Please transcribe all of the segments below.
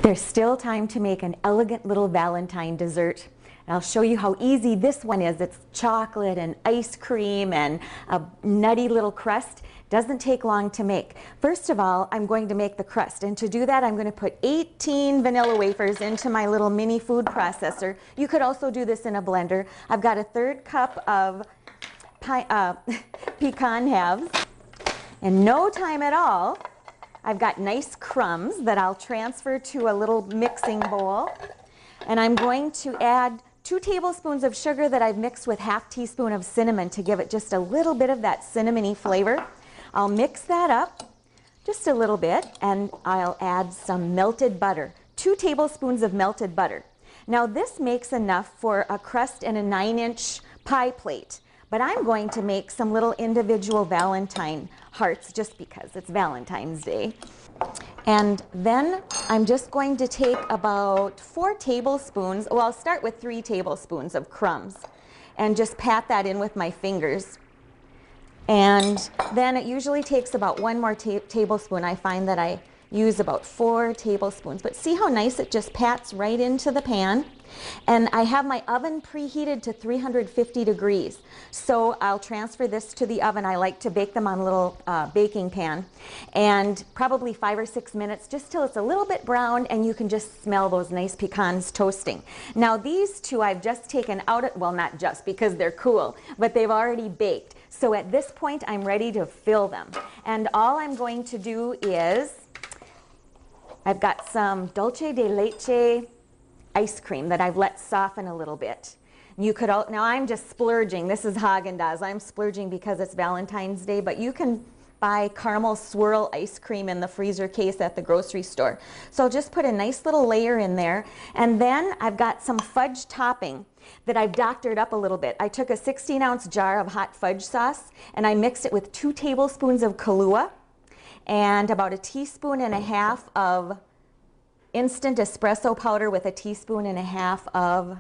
There's still time to make an elegant little Valentine dessert. And I'll show you how easy this one is. It's chocolate and ice cream and a nutty little crust. Doesn't take long to make. First of all, I'm going to make the crust, and to do that I'm going to put 18 vanilla wafers into my little mini food processor. You could also do this in a blender. I've got a 1/3 cup of pecan halves. In no time at all, I've got nice crumbs that I'll transfer to a little mixing bowl, and I'm going to add 2 tablespoons of sugar that I've mixed with 1/2 teaspoon of cinnamon to give it just a little bit of that cinnamony flavor. I'll mix that up just a little bit, and I'll add some melted butter, 2 tablespoons of melted butter. Now this makes enough for a crust and a 9-inch pie plate, but I'm going to make some little individual Valentine hearts just because it's Valentine's Day. And then I'm just going to take about 4 tablespoons, well, I'll start with 3 tablespoons of crumbs and just pat that in with my fingers. And then it usually takes about 1 more tablespoon. I find that I use about 4 tablespoons. But see how nice it just pats right into the pan? And I have my oven preheated to 350 degrees. So I'll transfer this to the oven. I like to bake them on a little baking pan. And probably 5 or 6 minutes, just till it's a little bit brown and you can just smell those nice pecans toasting. Now these 2 I've just taken out, well, not just because they're cool, but they've already baked. So at this point I'm ready to fill them. And all I'm going to do is, I've got some dulce de leche ice cream that I've let soften a little bit. You could, now I'm just splurging. This is Haagen-Dazs. I'm splurging because it's Valentine's Day, but you can buy caramel-swirl ice cream in the freezer case at the grocery store. So I'll just put a nice little layer in there, and then I've got some fudge topping that I've doctored up a little bit. I took a 16-ounce jar of hot fudge sauce and I mixed it with 2 tablespoons of Kahlua and about 1.5 teaspoons of instant espresso powder with 1.5 teaspoons of,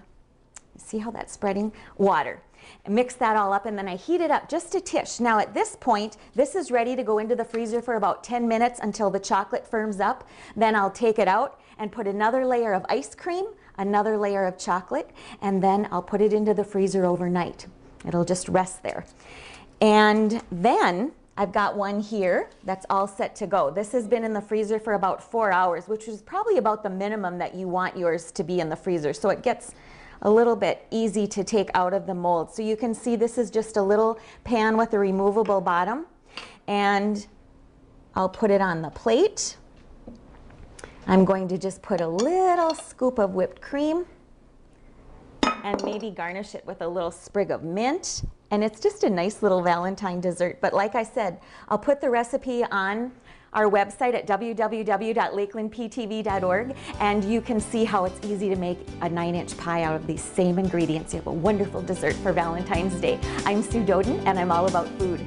see how that's spreading? Water. And mix that all up, and then I heat it up just a tish. Now at this point, this is ready to go into the freezer for about 10 minutes until the chocolate firms up. Then I'll take it out and put another layer of ice cream, another layer of chocolate, and then I'll put it into the freezer overnight. It'll just rest there. And then I've got one here that's all set to go. This has been in the freezer for about 4 hours, which is probably about the minimum that you want yours to be in the freezer. So it gets a little bit easy to take out of the mold. So you can see this is just a little pan with a removable bottom. And I'll put it on the plate. I'm going to just put a little scoop of whipped cream and maybe garnish it with a little sprig of mint. And it's just a nice little Valentine dessert. But like I said, I'll put the recipe on our website at www.lakelandptv.org, and you can see how it's easy to make a 9-inch pie out of these same ingredients. You have a wonderful dessert for Valentine's Day. I'm Sue Doden, and I'm all about food.